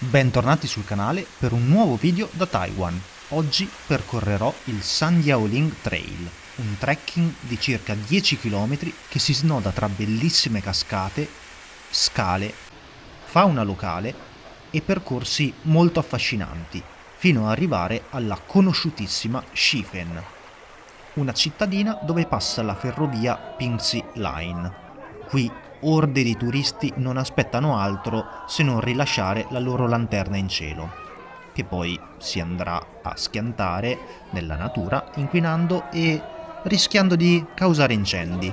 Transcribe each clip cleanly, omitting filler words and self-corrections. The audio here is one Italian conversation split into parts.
Bentornati sul canale per un nuovo video da Taiwan. Oggi percorrerò il Sandiaoling Trail, un trekking di circa 10 km che si snoda tra bellissime cascate, scale, fauna locale e percorsi molto affascinanti, fino ad arrivare alla conosciutissima Shifen, una cittadina dove passa la ferrovia Pingxi Line. Qui orde di turisti non aspettano altro se non rilasciare la loro lanterna in cielo, che poi si andrà a schiantare nella natura inquinando e rischiando di causare incendi.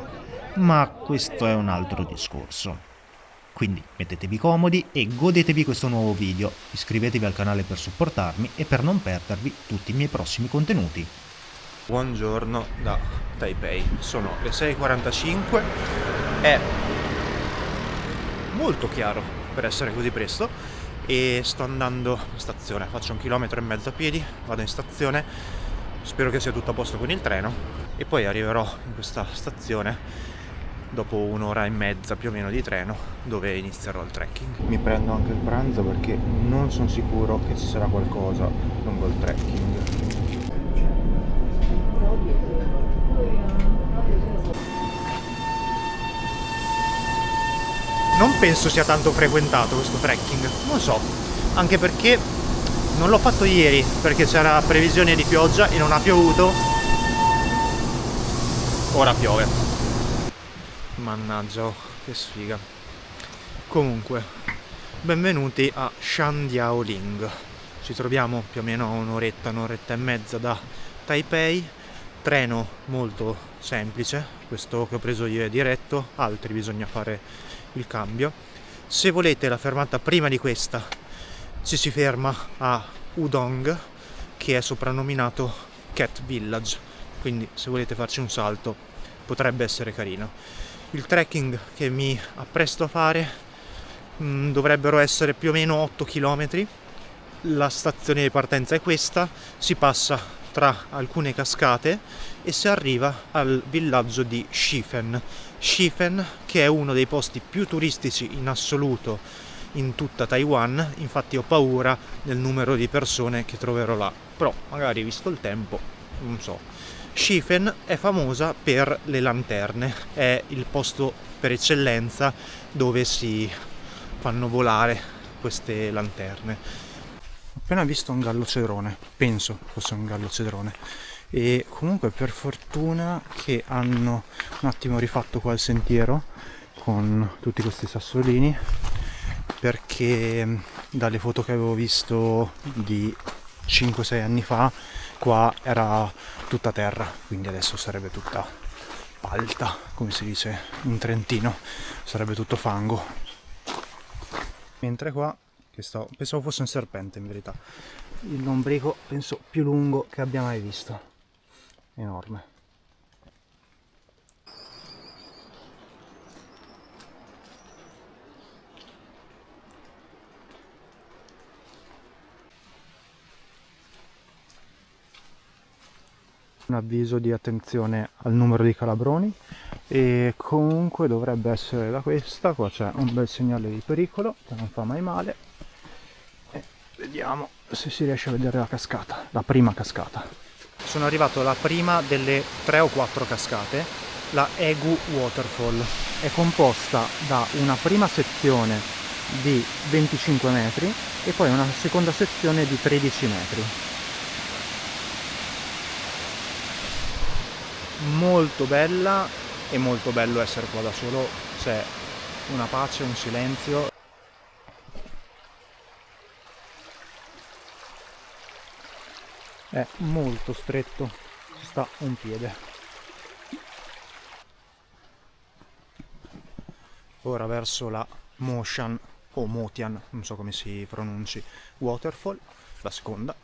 Ma questo è un altro discorso. Quindi mettetevi comodi e godetevi questo nuovo video, iscrivetevi al canale per supportarmi e per non perdervi tutti i miei prossimi contenuti. Buongiorno da Taipei, sono le 6:45, è molto chiaro per essere così presto e sto andando in stazione, faccio 1,5 chilometri a piedi, vado in stazione, spero che sia tutto a posto con il treno e poi arriverò in questa stazione dopo 1 ora e mezza più o meno di treno dove inizierò il trekking. Mi prendo anche il pranzo perché non sono sicuro che ci sarà qualcosa lungo il trekking. Non penso sia tanto frequentato questo trekking, non so, anche perché non l'ho fatto ieri perché c'era previsione di pioggia e non ha piovuto. Ora piove. Mannaggia, oh, che sfiga. Comunque, benvenuti a Sandiaoling. Ci troviamo più o meno a un'oretta e mezza da Taipei. Treno molto semplice, questo che ho preso io è diretto, altri bisogna fare il cambio. Se volete la fermata prima di questa ci si ferma a Udong, che è soprannominato Cat Village, quindi se volete farci un salto potrebbe essere carino. Il trekking che mi appresto a fare dovrebbero essere più o meno 8 km. La stazione di partenza è questa, si passa tra alcune cascate e si arriva al villaggio di Shifen. Shifen, che è uno dei posti più turistici in assoluto in tutta Taiwan, infatti ho paura del numero di persone che troverò là, però magari visto il tempo, non so. Shifen è famosa per le lanterne, è il posto per eccellenza dove si fanno volare queste lanterne. Ho appena visto un gallo cedrone, penso fosse un gallo cedrone, e comunque per fortuna che hanno un attimo rifatto qua il sentiero con tutti questi sassolini, perché dalle foto che avevo visto di 5-6 anni fa qua era tutta terra, quindi adesso sarebbe tutta palta, come si dice in trentino, sarebbe tutto fango. Mentre qua, pensavo fosse un serpente in verità, il lombrico penso più lungo che abbia mai visto, enorme. Un avviso di attenzione al numero di calabroni e comunque dovrebbe essere da questa, qua c'è un bel segnale di pericolo che non fa mai male e vediamo se si riesce a vedere la cascata, la prima cascata. Sono arrivato alla prima delle 3 o 4 cascate, la Egu Waterfall. È composta da una prima sezione di 25 metri e poi una seconda sezione di 13 metri. Molto bella e molto bello essere qua da solo, c'è una pace, un silenzio. È molto stretto, ci sta un piede. Ora verso la Moshan o Motian, non so come si pronunci, Waterfall, la seconda.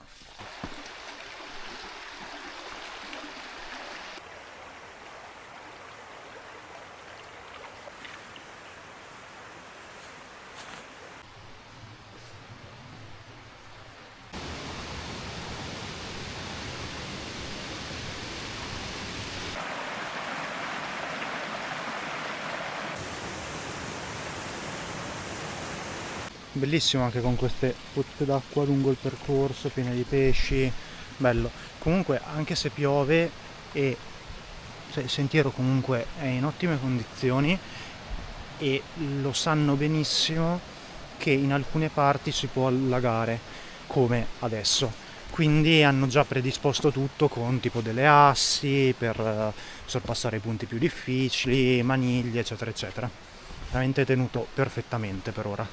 bellissimo anche con queste pozze d'acqua lungo il percorso, piene di pesci, bello. Comunque anche se piove e il sentiero comunque è in ottime condizioni e lo sanno benissimo che in alcune parti si può allagare, come adesso. Quindi hanno già predisposto tutto con tipo delle assi per sorpassare i punti più difficili, maniglie, eccetera, eccetera. Veramente tenuto perfettamente per ora.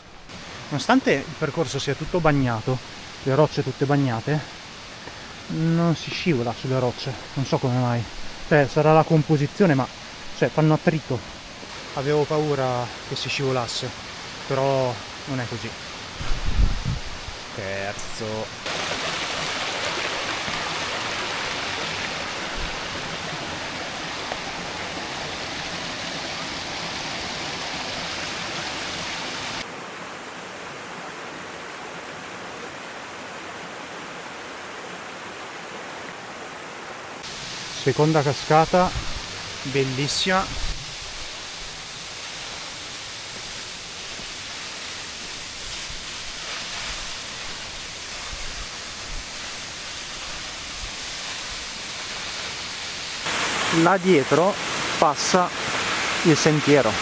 Nonostante il percorso sia tutto bagnato, le rocce tutte bagnate, non si scivola sulle rocce, non so come mai. Cioè, sarà la composizione, ma fanno attrito. Avevo paura che si scivolasse, però non è così. Terzo. Seconda cascata, bellissima. Là dietro passa il sentiero.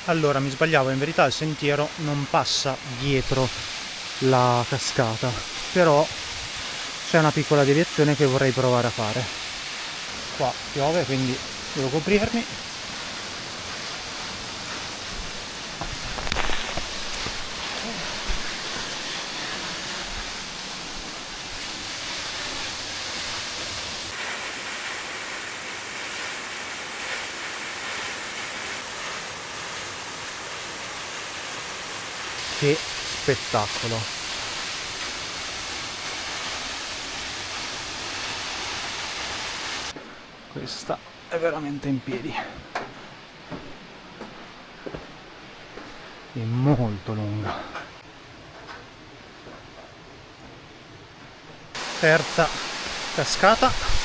Allora, mi sbagliavo, in verità il sentiero non passa dietro la cascata, però c'è una piccola deviazione che vorrei provare a fare. Qua piove, quindi devo coprirmi. Che spettacolo! Questa è veramente in piedi. È molto lunga. Terza cascata.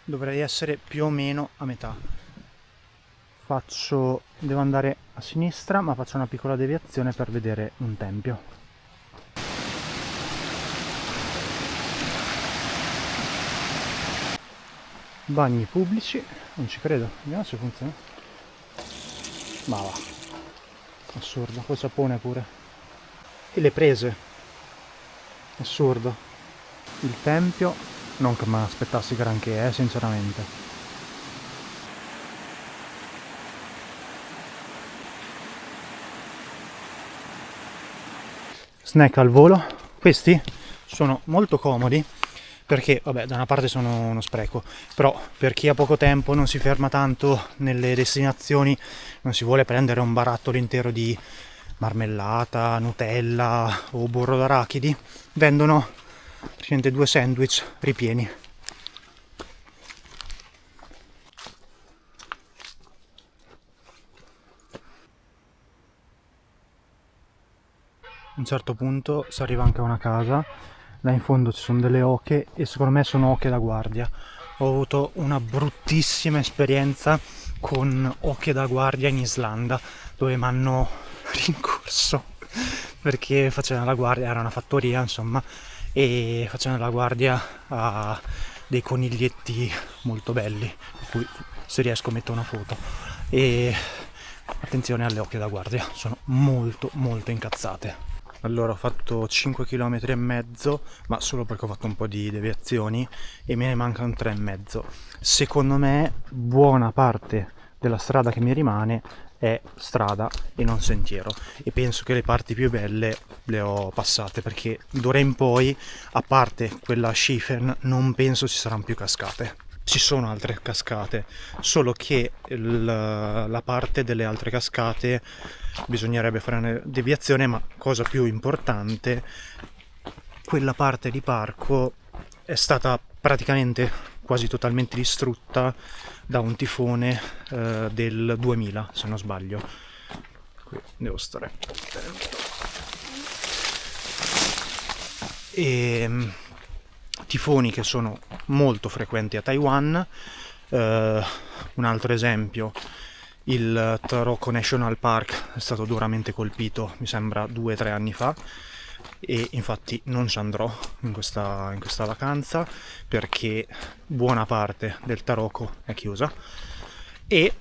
Dovrei essere più o meno a metà. Devo andare a sinistra, ma faccio una piccola deviazione per vedere un tempio. Bagni pubblici, non ci credo, vediamo se funziona. Ma va, assurdo, col sapone pure. E le prese, assurdo. Il tempio, non che me l'aspettassi granché, sinceramente. Snack al volo. Questi sono molto comodi perché, vabbè, da una parte sono uno spreco, però per chi ha poco tempo, non si ferma tanto nelle destinazioni, non si vuole prendere un barattolo intero di marmellata, Nutella o burro d'arachidi, vendono praticamente 2 sandwich ripieni. A un certo punto si arriva anche a una casa, là in fondo ci sono delle oche e secondo me sono oche da guardia. Ho avuto una bruttissima esperienza con oche da guardia in Islanda, dove mi hanno rincorso perché facevano la guardia, era una fattoria insomma, e facevano la guardia a dei coniglietti molto belli, di cui se riesco metto una foto. E attenzione alle occhie da guardia, sono molto molto incazzate. Allora ho fatto 5 km e mezzo, ma solo perché ho fatto un po' di deviazioni e me ne mancano 3,5. Secondo me buona parte della strada che mi rimane è strada e non sentiero, e penso che le parti più belle le ho passate, perché d'ora in poi, a parte quella Schiefen, non penso ci saranno più cascate. Ci sono altre cascate, solo che la parte delle altre cascate bisognerebbe fare una deviazione, ma cosa più importante, quella parte di parco è stata praticamente quasi totalmente distrutta da un tifone del 2000, se non sbaglio. Qui devo stare attento. E tifoni che sono molto frequenti a Taiwan. Un altro esempio, il Taroko National Park è stato duramente colpito, mi sembra 2 o 3 anni fa, e infatti non ci andrò in questa vacanza perché buona parte del Taroko è chiusa. E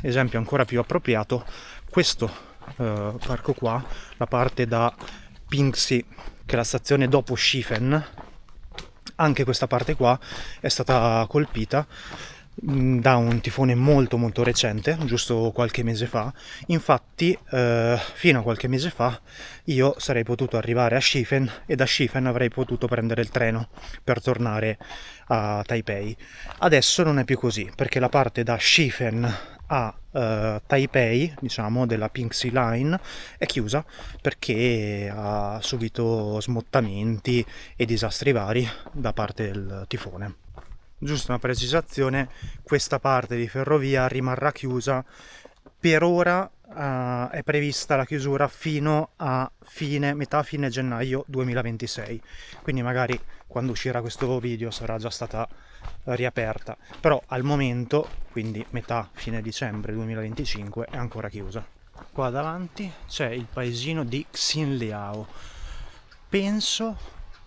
esempio ancora più appropriato, questo parco qua, la parte da Pingxi, che è la stazione dopo Schiefen, anche questa parte qua è stata colpita da un tifone molto molto recente, giusto qualche mese fa. Infatti fino a qualche mese fa io sarei potuto arrivare a Schiefen e da Schiefen avrei potuto prendere il treno per tornare a Taipei. Adesso non è più così, perché la parte da Schiefen a Taipei, diciamo, della Pingxi Line è chiusa perché ha subito smottamenti e disastri vari da parte del tifone. Giusto una precisazione, questa parte di ferrovia rimarrà chiusa per ora, è prevista la chiusura fino a metà fine gennaio 2026, quindi magari quando uscirà questo video sarà già stata riaperta, però al momento, quindi metà fine dicembre 2025, è ancora chiusa. Qua davanti c'è il paesino di Xinliao. Penso,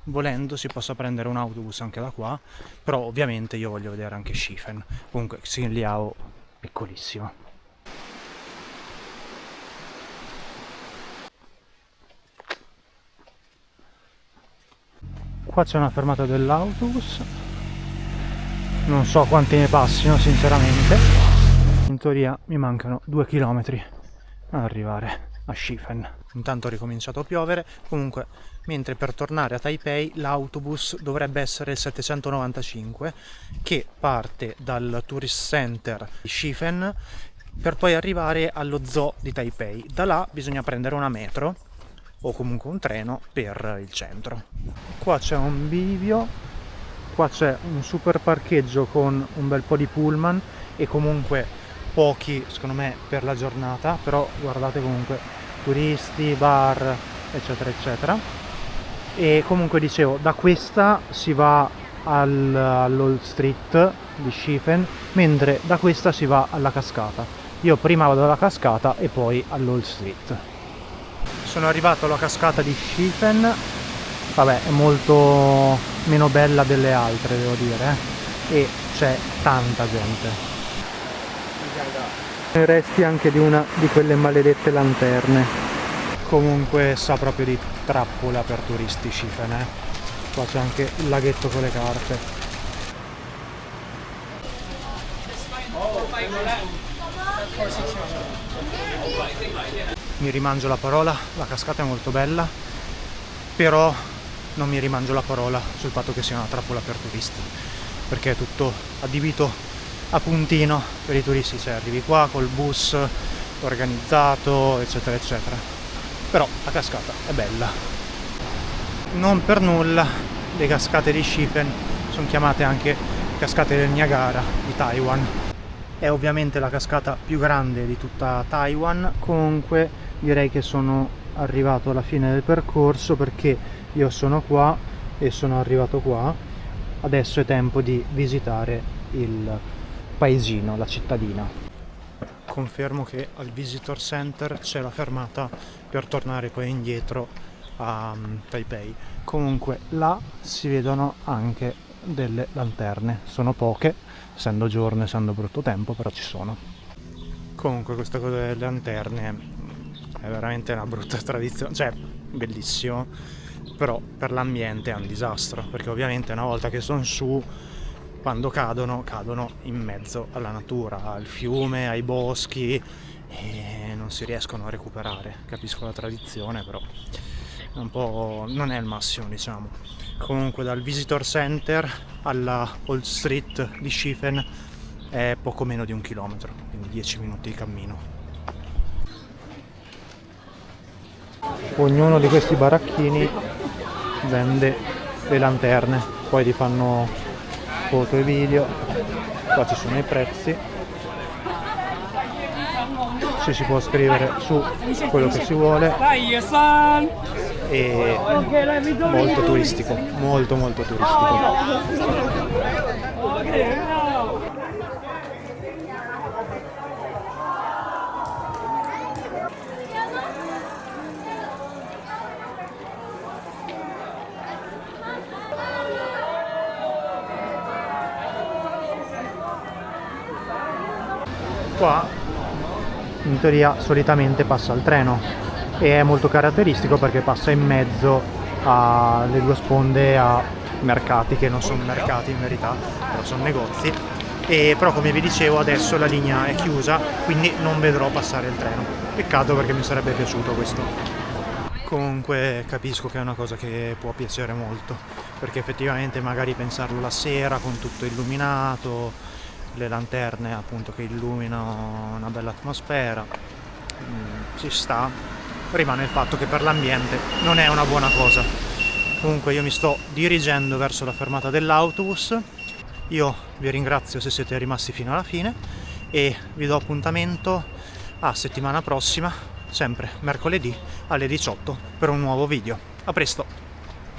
volendo, si possa prendere un autobus anche da qua, però ovviamente io voglio vedere anche Schiefen. Comunque Xinliao piccolissima. Qua c'è una fermata dell'autobus, non so quanti ne passino sinceramente. In teoria mi mancano 2 km ad arrivare a Schiefen. Intanto ha ricominciato a piovere. Comunque, mentre per tornare a Taipei l'autobus dovrebbe essere il 795, che parte dal tourist center di Schiefen per poi arrivare allo zoo di Taipei. Da là bisogna prendere una metro o comunque un treno per il centro. Qua c'è un bivio, qua c'è un super parcheggio con un bel po' di pullman e comunque pochi secondo me per la giornata, però guardate, comunque turisti, bar, eccetera eccetera. E comunque dicevo, da questa si va all'Old Street di Schiefen, mentre da questa si va alla cascata. Io prima vado alla cascata e poi all'Old Street. Sono arrivato alla cascata di Schiefen, vabbè, è molto meno bella delle altre, devo dire, e c'è tanta gente. Resti anche di una di quelle maledette lanterne. Comunque sa proprio di trappola per turisti Schiefen, Qua c'è anche il laghetto con le carte. Mi rimangio la parola, la cascata è molto bella, però non mi rimangio la parola sul fatto che sia una trappola per turisti, perché è tutto adibito a puntino per i turisti, cioè arrivi qua col bus organizzato, eccetera eccetera. Però la cascata è bella. Non per nulla le cascate di Schiefen sono chiamate anche cascate del Niagara di Taiwan. È ovviamente la cascata più grande di tutta Taiwan. Comunque direi che sono arrivato alla fine del percorso, perché io sono qua e sono arrivato qua. Adesso è tempo di visitare il paesino, la cittadina. Confermo che al Visitor Center c'è la fermata per tornare poi indietro a Taipei. Comunque là si vedono anche delle lanterne, sono poche, essendo giorno, essendo brutto tempo, però ci sono. Comunque questa cosa delle lanterne è veramente una brutta tradizione, cioè bellissimo, però per l'ambiente è un disastro, perché ovviamente una volta che sono su, quando cadono in mezzo alla natura, al fiume, ai boschi, e non si riescono a recuperare. Capisco la tradizione, però è un po', non è il massimo, diciamo. Comunque dal Visitor Center alla Old Street di Schiefen è poco meno di 1 chilometro, quindi 10 minuti di cammino. Ognuno di questi baracchini vende le lanterne, poi ti fanno foto e video. Qua ci sono i prezzi, ci si può scrivere su quello che si vuole, e molto turistico, molto turistico. Qua in teoria solitamente passa il treno e è molto caratteristico perché passa in mezzo alle due sponde a mercati che non sono mercati in verità, però sono negozi, e però come vi dicevo adesso la linea è chiusa, quindi non vedrò passare il treno. Peccato, perché mi sarebbe piaciuto questo. Comunque capisco che è una cosa che può piacere molto, perché effettivamente magari pensarlo la sera con tutto illuminato, le lanterne appunto che illuminano una bella atmosfera, ci sta. Rimane il fatto che per l'ambiente non è una buona cosa. Comunque io mi sto dirigendo verso la fermata dell'autobus. Io vi ringrazio se siete rimasti fino alla fine e vi do appuntamento a settimana prossima, sempre mercoledì alle 18, per un nuovo video. A presto!